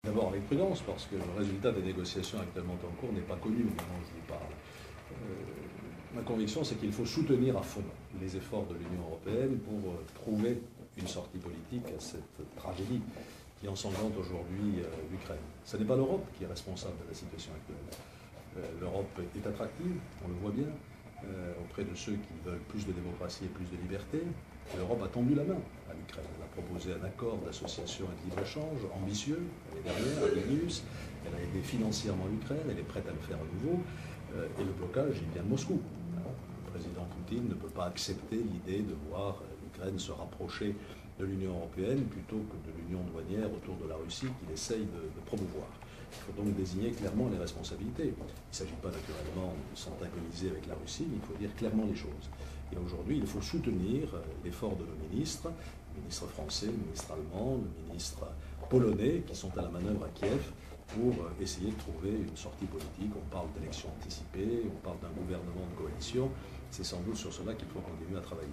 D'abord avec prudence, parce que le résultat des négociations actuellement en cours n'est pas connu au moment où je vous parle. Ma conviction, c'est qu'il faut soutenir à fond les efforts de l'Union européenne pour trouver une sortie politique à cette tragédie qui ensanglante aujourd'hui l'Ukraine. Ce n'est pas l'Europe qui est responsable de la situation actuelle. L'Europe est attractive, on le voit bien, auprès de ceux qui veulent plus de démocratie et plus de liberté. L'Europe a tendu la main à l'Ukraine. Elle a proposé un accord d'association et de libre-échange ambitieux l'année dernière à Vilnius. Elle a aidé financièrement l'Ukraine, elle est prête à le faire à nouveau. Et le blocage, il vient de Moscou. Le président Poutine ne peut pas accepter l'idée de voir l'Ukraine se rapprocher de l'Union européenne plutôt que de l'union douanière autour de la Russie qu'il essaye de promouvoir. Il faut donc désigner clairement les responsabilités. Il ne s'agit pas naturellement de s'antagoniser avec la Russie, mais il faut dire clairement les choses. Et aujourd'hui, il faut soutenir l'effort de nos ministres, le ministre français, le ministre allemand, le ministre polonais, qui sont à la manœuvre à Kiev, pour essayer de trouver une sortie politique. On parle d'élections anticipées, on parle d'un gouvernement de coalition. C'est sans doute sur cela qu'il faut continuer à travailler.